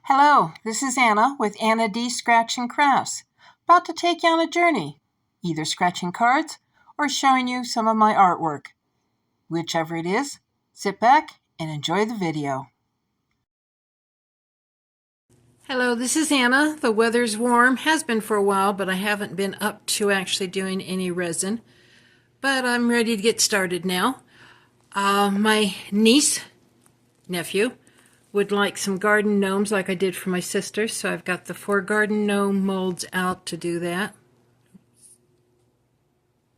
Hello, this is Anna with Anna D. Scratch and Crafts, about to take you on a journey, either scratching cards or showing you some of my artwork. Whichever it is, sit back and enjoy the video. Hello, this is Anna. The weather's warm, has been for a while, but I haven't been up to actually doing any resin. But I'm ready to get started now. My niece, nephew, would like some garden gnomes like I did for my sister, so I've got the 4 garden gnome molds out to do that.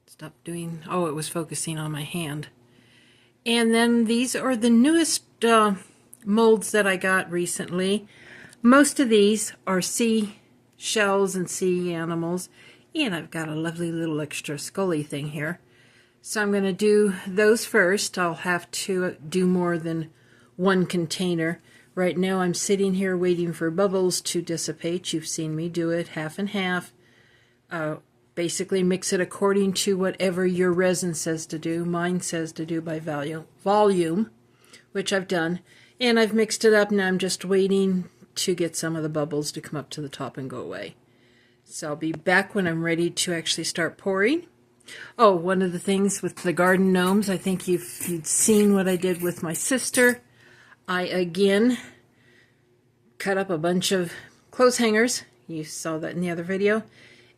Stop doing, oh, it was focusing on my hand. And then these are the newest molds that I got recently. Most of these are sea shells and sea animals, and I've got a lovely little extra scully thing here. So I'm going to do those first. I'll have to do more than one container. Right now I'm sitting here waiting for bubbles to dissipate. You've seen me do it half and half. Basically mix it according to whatever your resin says to do. Mine says to do by volume, which I've done. And I've mixed it up. Now I'm just waiting to get some of the bubbles to come up to the top and go away. So I'll be back when I'm ready to actually start pouring. Oh, one of the things with the garden gnomes, I think you've seen what I did with my sister. I again cut up a bunch of clothes hangers. You saw that in the other video.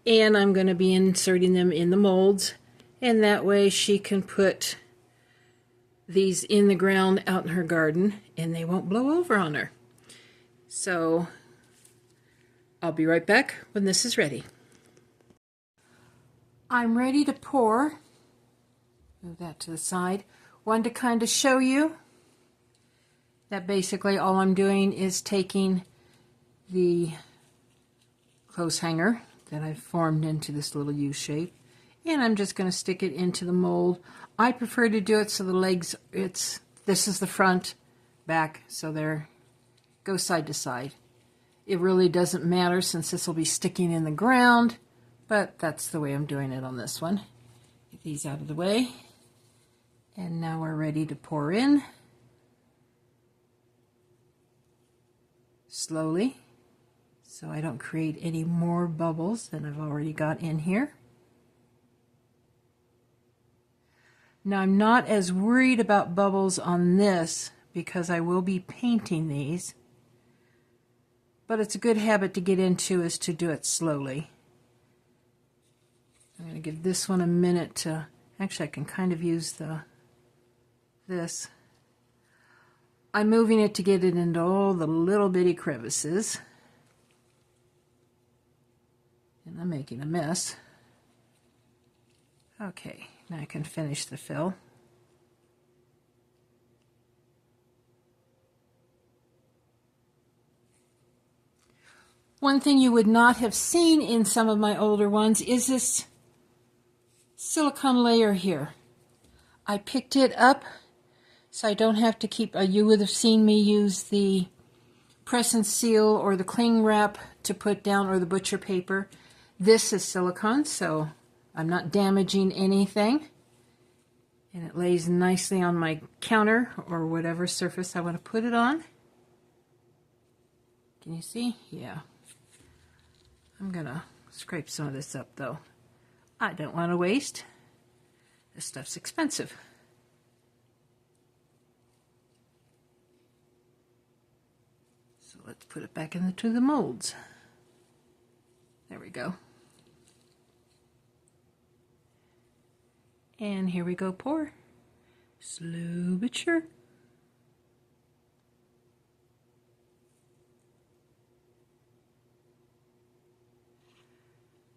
And I'm going to be inserting them in the molds. And that way she can put these in the ground out in her garden and they won't blow over on her. So I'll be right back when this is ready. I'm ready to pour. Move that to the side. Wanted to kind of show you that basically all I'm doing is taking the clothes hanger that I've formed into this little U shape, and I'm just going to stick it into the mold. I prefer to do it so the legs, this is the front, back, so they go side to side. It really doesn't matter since this will be sticking in the ground, but that's the way I'm doing it on this one. Get these out of the way, and now we're ready to pour in. Slowly, so I don't create any more bubbles than I've already got in here. Now I'm not as worried about bubbles on this because I will be painting these, but it's a good habit to get into is to do it slowly. I'm going to give this one a minute to, actually I can kind of use this. I'm moving it to get it into all the little bitty crevices. And I'm making a mess. Okay, now I can finish the fill. One thing you would not have seen in some of my older ones is this silicone layer here. I picked it up so I don't have to keep, you would have seen me use the press and seal or the cling wrap to put down, or the butcher paper. This is silicone, so I'm not damaging anything. And it lays nicely on my counter or whatever surface I want to put it on. Can you see? Yeah. I'm gonna scrape some of this up though. I don't want to waste. This stuff's expensive. So let's put it back into the molds. There we go. And here we go, pour. Slow but sure.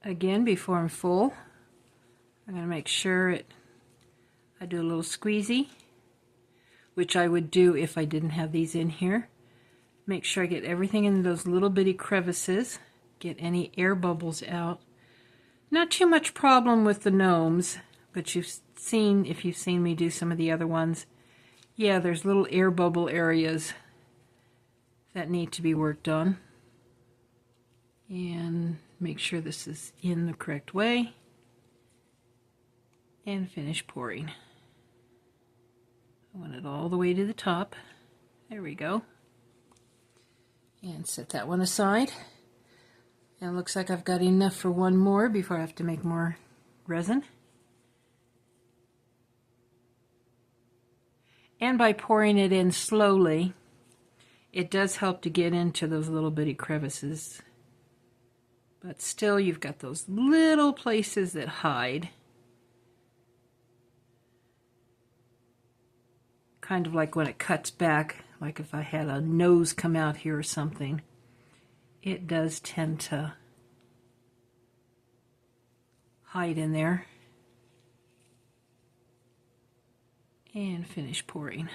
Again, before I'm full, I'm going to make sure I do a little squeezy, which I would do if I didn't have these in here. Make sure I get everything in those little bitty crevices, get any air bubbles out. Not too much problem with the gnomes, but you've seen, if you've seen me do some of the other ones, yeah, there's little air bubble areas that need to be worked on. And make sure this is in the correct way. And finish pouring. I want it all the way to the top. There we go. And set that one aside. And it looks like I've got enough for one more before I have to make more resin. And by pouring it in slowly, it does help to get into those little bitty crevices. But still, you've got those little places that hide. Kind of like when it cuts back, like if I had a nose come out here or something, it does tend to hide in there. And finish pouring.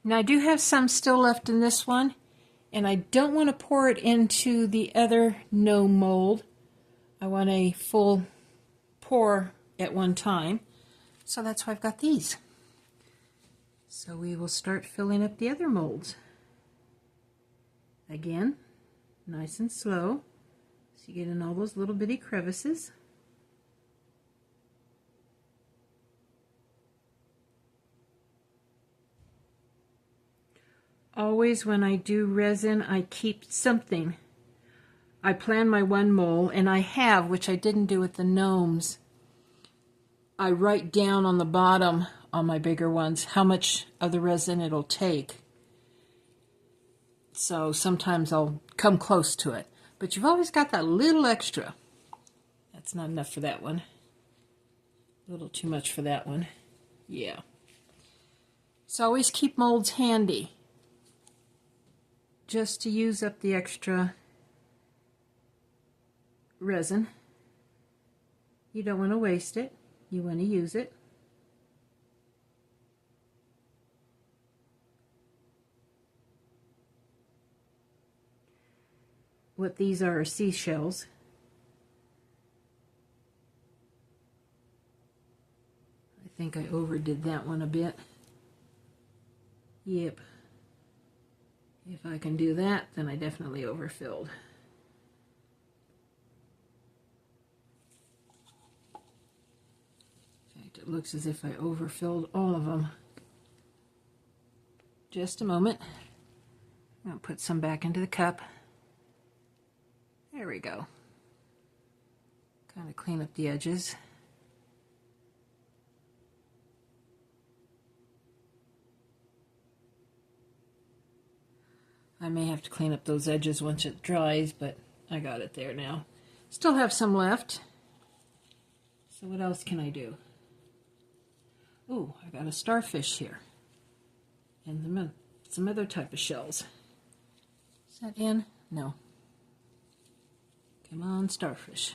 Now I do have some still left in this one, and I don't want to pour it into the other gnome mold. I want a full pour at one time, so that's why I've got these. So we will start filling up the other molds. Again, nice and slow, so you get in all those little bitty crevices. Always when I do resin, I keep something. I plan my one mold, and I have, which I didn't do with the gnomes, I write down on the bottom on my bigger ones how much of the resin it'll take. So sometimes I'll come close to it. But you've always got that little extra. That's not enough for that one. A little too much for that one. Yeah. So always keep molds handy, just to use up the extra resin. You don't want to waste it. You want to use it. What these are seashells. I think I overdid that one a bit. Yep. If I can do that, then I definitely overfilled. In fact, it looks as if I overfilled all of them. Just a moment. I'm going to put some back into the cup. There we go. Kind of clean up the edges. I may have to clean up those edges once it dries, but I got it there now. Still have some left. So what else can I do? Ooh, I got a starfish here. And some other type of shells. Is that in? No. Come on, starfish.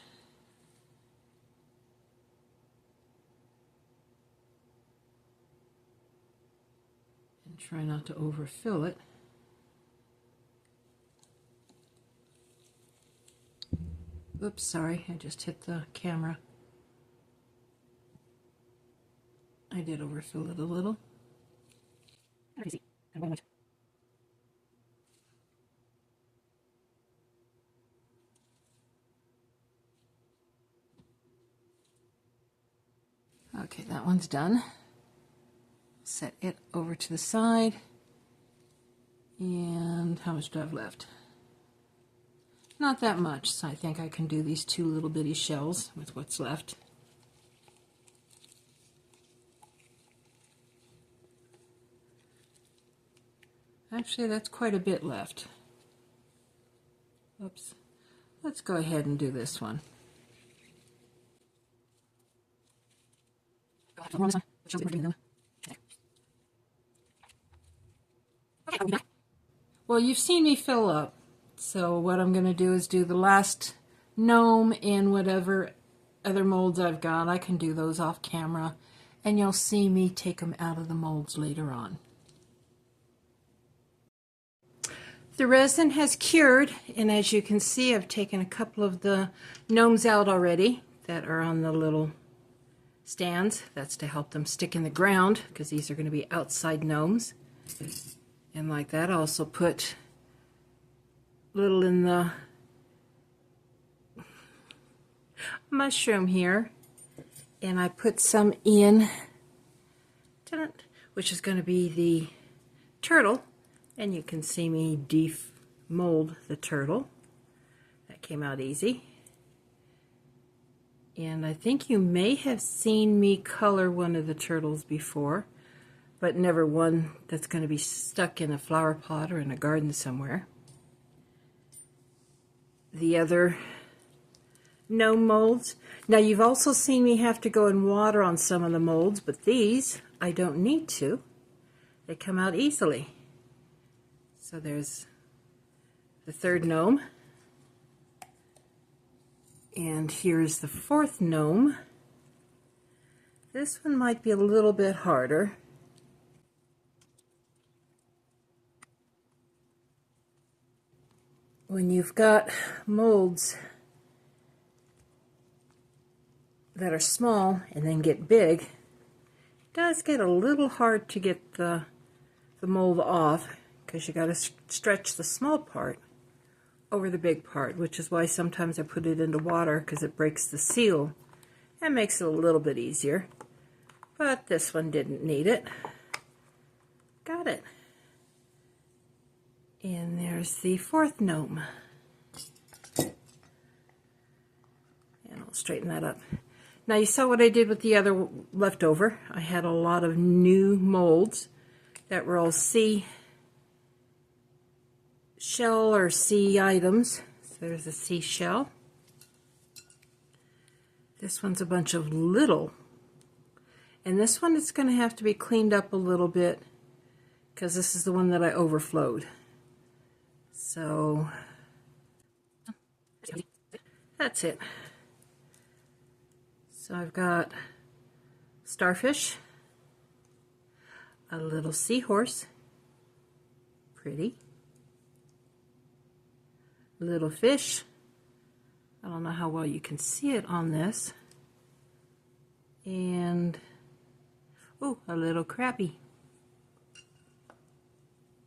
And try not to overfill it. Oops, sorry, I just hit the camera. I did overfill it a little. Easy. Okay, that one's done. Set it over to the side. And how much do I have left? Not that much, so I think I can do these two little bitty shells with what's left. Actually, that's quite a bit left. Oops. Let's go ahead and do this one. Well, you've seen me fill up, so what I'm going to do is do the last gnome in whatever other molds I've got. I can do those off camera, and you'll see me take them out of the molds later on. The resin has cured, and as you can see, I've taken a couple of the gnomes out already that are on the little stands. That's to help them stick in the ground, because these are going to be outside gnomes. And like that, I also put little in the mushroom here, and I put some in, which is going to be the turtle, and you can see me demold the turtle. That came out easy. And I think you may have seen me color one of the turtles before, but never one that's going to be stuck in a flower pot or in a garden somewhere. The other gnome molds. Now you've also seen me have to go and water on some of the molds, but these I don't need to. They come out easily. So there's the third gnome. And here's the fourth gnome. This one might be a little bit harder. When you've got molds that are small and then get big, it does get a little hard to get the mold off, because you got to stretch the small part over the big part, which is why sometimes I put it into water, because it breaks the seal and makes it a little bit easier. But this one didn't need it. Got it. And there's the fourth gnome. And I'll straighten that up. Now you saw what I did with the other leftover. I had a lot of new molds that were all sea shell or sea items. So there's a seashell. This one's a bunch of little. And this one is going to have to be cleaned up a little bit, because this is the one that I overflowed. So that's it. So I've got starfish, a little seahorse, pretty, little fish. I don't know how well you can see it on this. And, oh, a little crappie.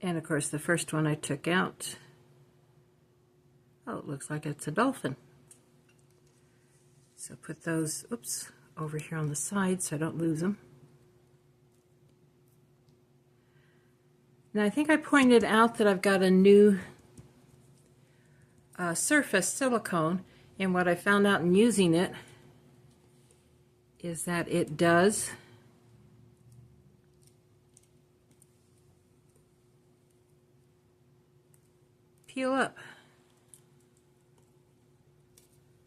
And of course the first one I took out, oh, it looks like it's a dolphin. So put those, oops, over here on the side so I don't lose them. Now I think I pointed out that I've got a new surface silicone, and what I found out in using it is that it does peel up.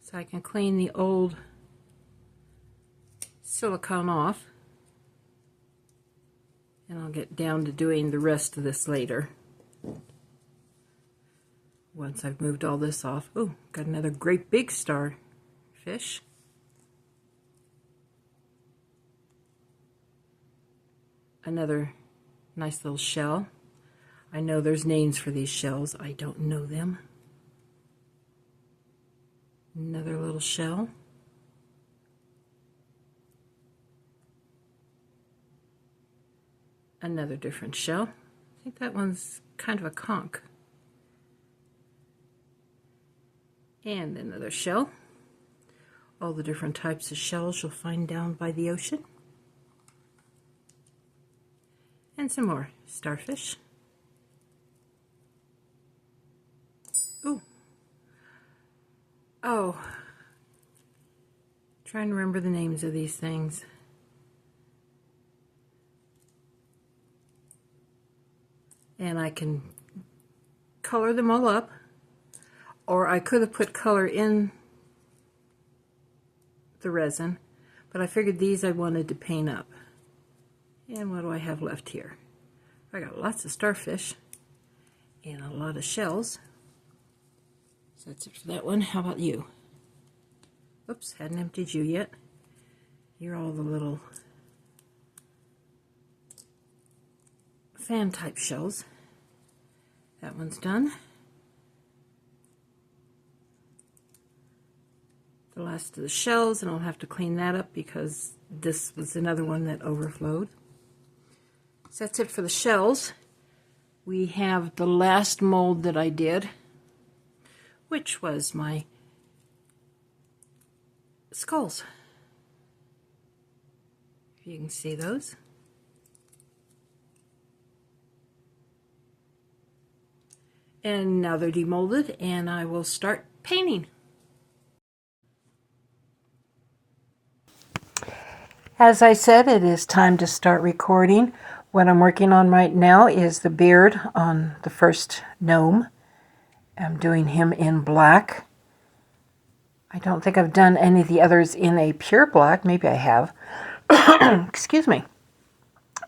So I can clean the old silicone off, and I'll get down to doing the rest of this later. Once I've moved all this off. Oh, got another great big starfish. Another nice little shell. I know there's names for these shells. I don't know them. Another little shell. Another different shell. I think that one's kind of a conch. And another shell. All the different types of shells you'll find down by the ocean. And some more starfish. Ooh. Oh. Trying to remember the names of these things. And I can color them all up, or I could have put color in the resin, but I figured these I wanted to paint up. And what do I have left here? I got lots of starfish and a lot of shells. So that's it for that one. How about you? Oops, hadn't emptied you yet. You're all the little fan type shells. That one's done. The last of the shells, and I'll have to clean that up because this was another one that overflowed. So that's it for the shells. We have the last mold that I did, which was my skulls. If you can see those. And now they're demolded, and I will start painting. As I said, it is time to start recording. What I'm working on right now is the beard on the first gnome. I'm doing him in black. I don't think I've done any of the others in a pure black. Maybe I have. Excuse me.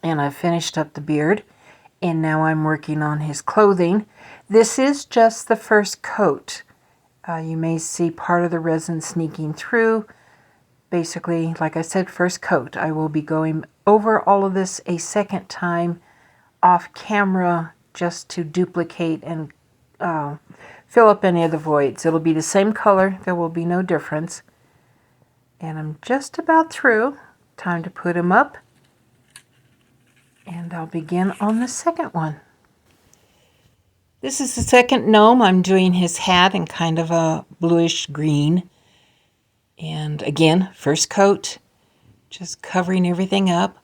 And I've finished up the beard. And now I'm working on his clothing. This is just the first coat. You may see part of the resin sneaking through. Basically, like I said, first coat. I will be going over all of this a second time off camera just to duplicate and fill up any of the voids. It'll be the same color. There will be no difference. And I'm just about through. Time to put him up. And I'll begin on the second one. This is the second gnome. I'm doing his hat in kind of a bluish green. And again, first coat, just covering everything up.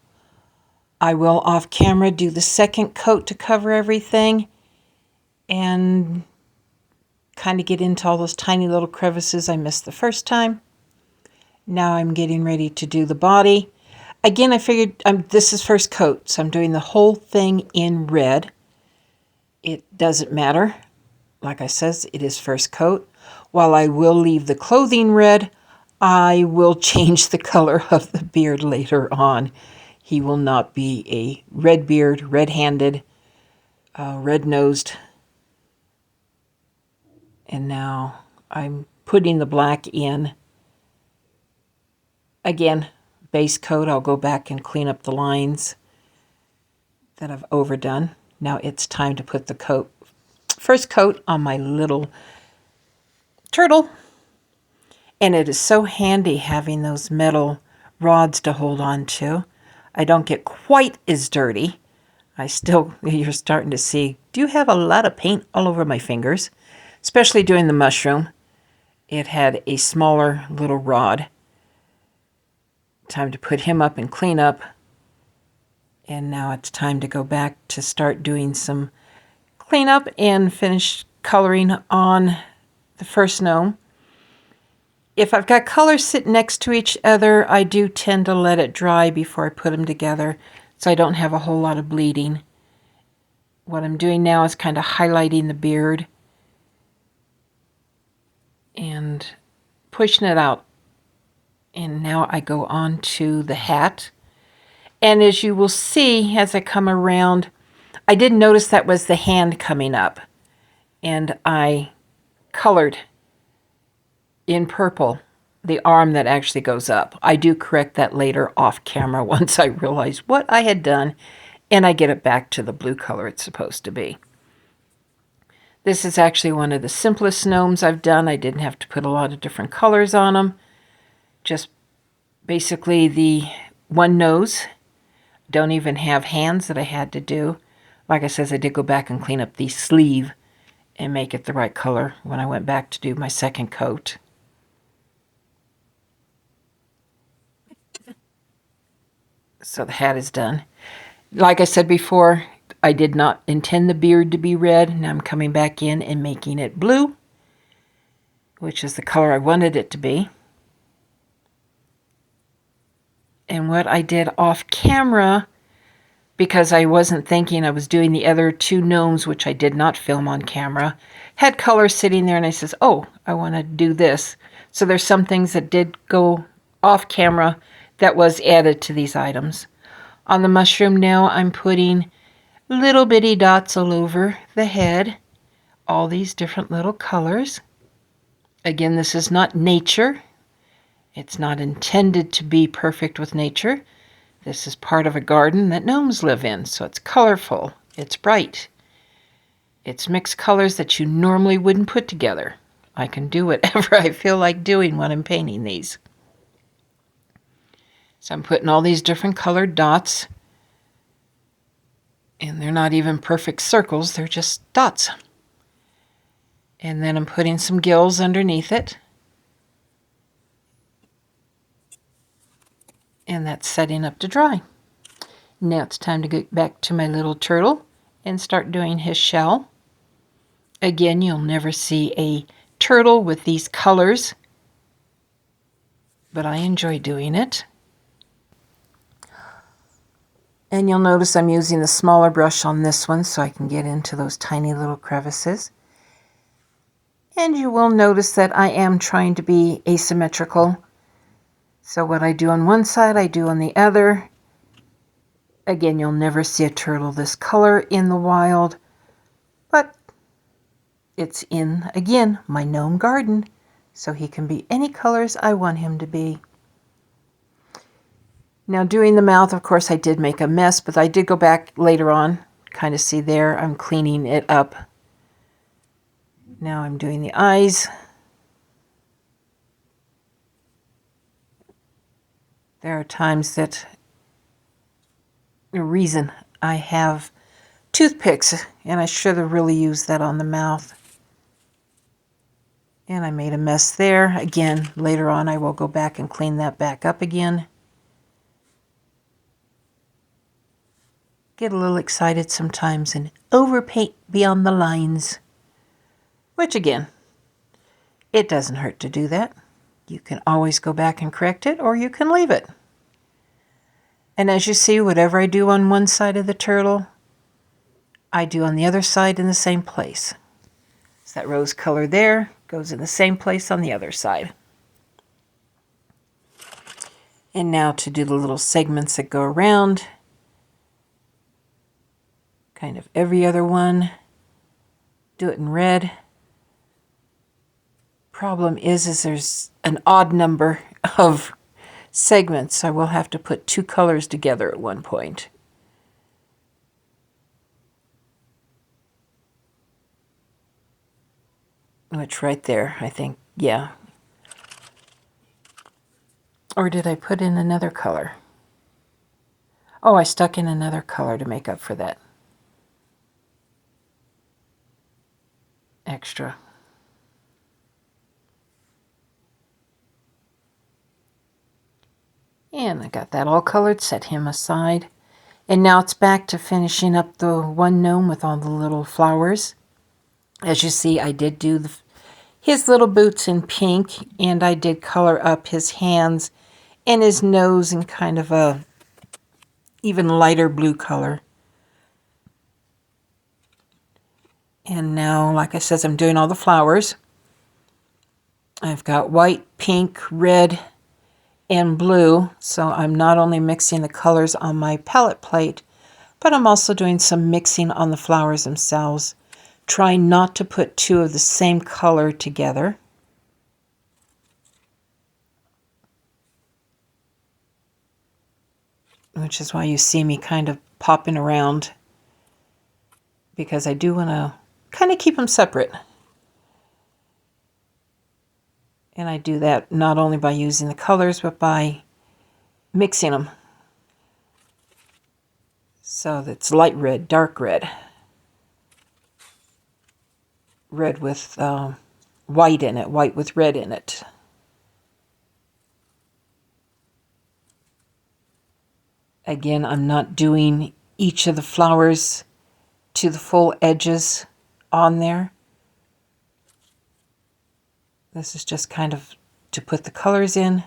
I will off camera do the second coat to cover everything and kind of get into all those tiny little crevices I missed the first time. Now I'm getting ready to do the body. Again, I figured this is first coat, so I'm doing the whole thing in red. It doesn't matter. Like I says, it is first coat. While I will leave the clothing red, I will change the color of the beard later on. He will not be a red beard, red-handed, red-nosed. And now I'm putting the black in. Again, base coat, I'll go back and clean up the lines that I've overdone. Now it's time to put the first coat on my little turtle. And it is so handy having those metal rods to hold on to. I don't get quite as dirty. You're starting to see, do you have a lot of paint all over my fingers? Especially doing the mushroom. It had a smaller little rod. Time to put him up and clean up. And now it's time to go back to start doing some cleanup and finish coloring on the first gnome. If I've got colors sitting next to each other, I do tend to let it dry before I put them together so I don't have a whole lot of bleeding. What I'm doing now is kind of highlighting the beard and pushing it out. And now I go on to the hat. And as you will see, as I come around, I did notice that was the hand coming up. And I colored in purple the arm that actually goes up. I do correct that later off camera once I realize what I had done, and I get it back to the blue color it's supposed to be. This is actually one of the simplest gnomes I've done. I didn't have to put a lot of different colors on them. Just basically the one nose. Don't even have hands that I had to do. Like I said, I did go back and clean up the sleeve and make it the right color when I went back to do my second coat. So the hat is done. Like I said before, I did not intend the beard to be red, and I'm coming back in and making it blue, which is the color I wanted it to be. And what I did off camera, because I wasn't thinking I was doing the other two gnomes, which I did not film on camera, had color sitting there, and I says, oh, I want to do this. So there's some things that did go off camera that was added to these items. On the mushroom now, I'm putting little bitty dots all over the head, all these different little colors. Again, this is not nature. It's not intended to be perfect with nature. This is part of a garden that gnomes live in, so it's colorful, it's bright. It's mixed colors that you normally wouldn't put together. I can do whatever I feel like doing when I'm painting these. So I'm putting all these different colored dots, and they're not even perfect circles, they're just dots. And then I'm putting some gills underneath it. And that's setting up to dry. Now it's time to get back to my little turtle and start doing his shell. Again, you'll never see a turtle with these colors, but I enjoy doing it. And you'll notice I'm using the smaller brush on this one so I can get into those tiny little crevices. And you will notice that I am trying to be asymmetrical. So what I do on one side, I do on the other. Again, you'll never see a turtle this color in the wild, but it's in, again, my gnome garden, so he can be any colors I want him to be. Now doing the mouth, of course, I did make a mess, but I did go back later on. Kind of see there, I'm cleaning it up. Now I'm doing the eyes. There are times that the reason I have toothpicks, and I should have really used that on the mouth. And I made a mess there. Again, later on I will go back and clean that back up again. Get a little excited sometimes and overpaint beyond the lines. Which again, it doesn't hurt to do that. You can always go back and correct it, or you can leave it. And as you see, whatever I do on one side of the turtle, I do on the other side in the same place. So that rose color there goes in the same place on the other side. And now to do the little segments that go around. Kind of every other one. Do it in red. Problem is there's an odd number of segments, so I will have to put two colors together at one point. Which right there, I think, yeah. Or did I put in another color? Oh, I stuck in another color to make up for that extra. And I got that all colored, set him aside. And now it's back to finishing up the one gnome with all the little flowers. As you see, I did do his little boots in pink, and I did color up his hands and his nose in kind of a even lighter blue color. And now, like I said, I'm doing all the flowers. I've got white, pink, red, and blue, so I'm not only mixing the colors on my palette plate, but I'm also doing some mixing on the flowers themselves. Trying not to put two of the same color together. Which is why you see me kind of popping around, because I do want to kind of keep them separate. And I do that not only by using the colors, but by mixing them. So that's light red, dark red. Red with white in it, white with red in it. Again, I'm not doing each of the flowers to the full edges on there. This is just kind of to put the colors in,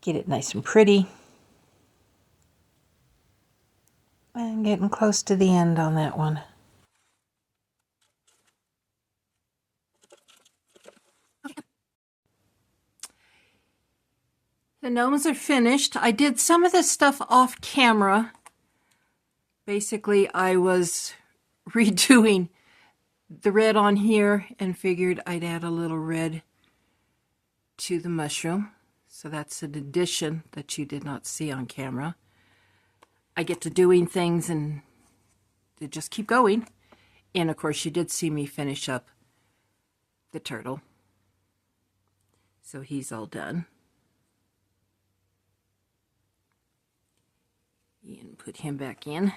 get it nice and pretty. And getting close to the end on that one. The gnomes are finished. I did some of this stuff off camera. Basically, I was redoing the red on here and figured I'd add a little red to the mushroom. So that's an addition that you did not see on camera. I get to doing things and they just keep going. And of course, you did see me finish up the turtle. So he's all done. And put him back in.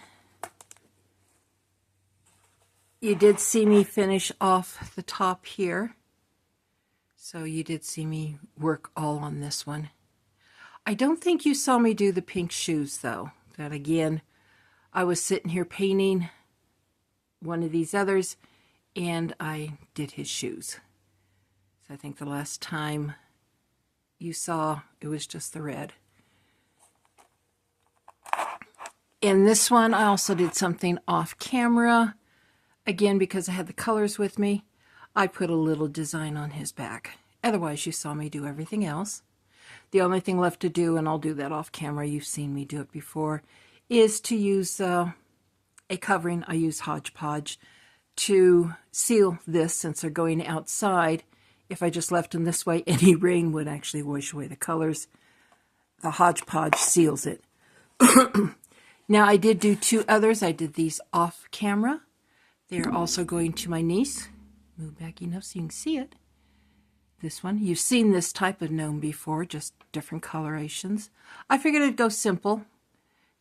You did see me finish off the top here. So you did see me work all on this one. I don't think you saw me do the pink shoes, though. That again, I was sitting here painting one of these others, and I did his shoes. So I think the last time you saw, it was just the red. In this one, I also did something off camera. Again, because I had the colors with me, I put a little design on his back. Otherwise, you saw me do everything else. The only thing left to do, and I'll do that off camera, you've seen me do it before, is to use a covering. I use Hodgepodge to seal this since they're going outside. If I just left them this way, any rain would actually wash away the colors. The Hodgepodge seals it. Now, I did do two others. I did these off camera. They're also going to my niece. Move back enough so you can see it. This one, you've seen this type of gnome before, just different colorations. I figured I'd go simple.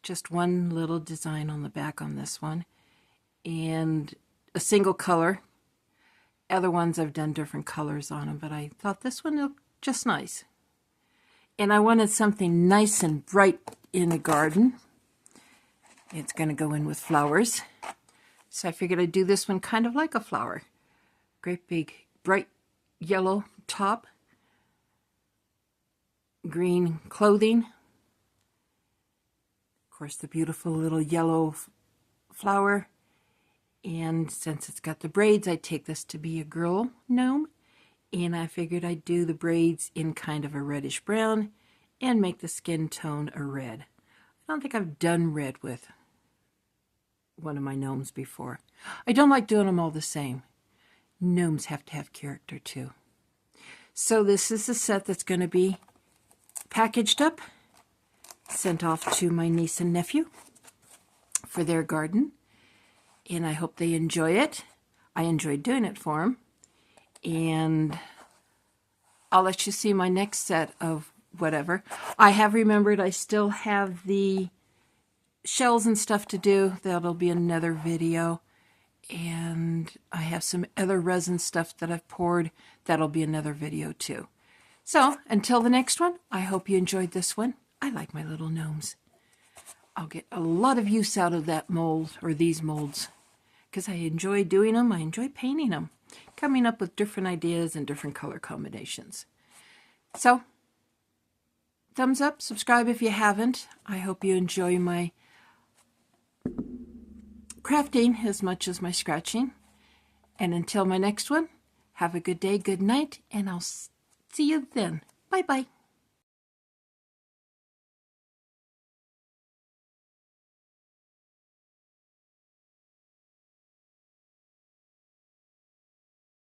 Just one little design on the back on this one. And a single color. Other ones I've done different colors on them, but I thought this one looked just nice. And I wanted something nice and bright in a garden. It's going to go in with flowers. So I figured I'd do this one kind of like a flower. Great big bright yellow top. Green clothing. Of course, the beautiful little yellow flower. And since it's got the braids, I take this to be a girl gnome. And I figured I'd do the braids in kind of a reddish brown and make the skin tone a red. I don't think I've done red with one of my gnomes before. I don't like doing them all the same. Gnomes have to have character too. So this is the set that's going to be packaged up, sent off to my niece and nephew for their garden. And I hope they enjoy it. I enjoyed doing it for them. And I'll let you see my next set of whatever. I have remembered I still have the shells and stuff to do. That'll be another video. And I have some other resin stuff that I've poured. That'll be another video too. So until the next one, I hope you enjoyed this one. I like my little gnomes. I'll get a lot of use out of that mold, or these molds, because I enjoy doing them. I enjoy painting them, coming up with different ideas and different color combinations. So, thumbs up, subscribe if you haven't. I hope you enjoy my crafting as much as my scratching. And until my next one, have a good day, good night, and I'll see you then. Bye-bye.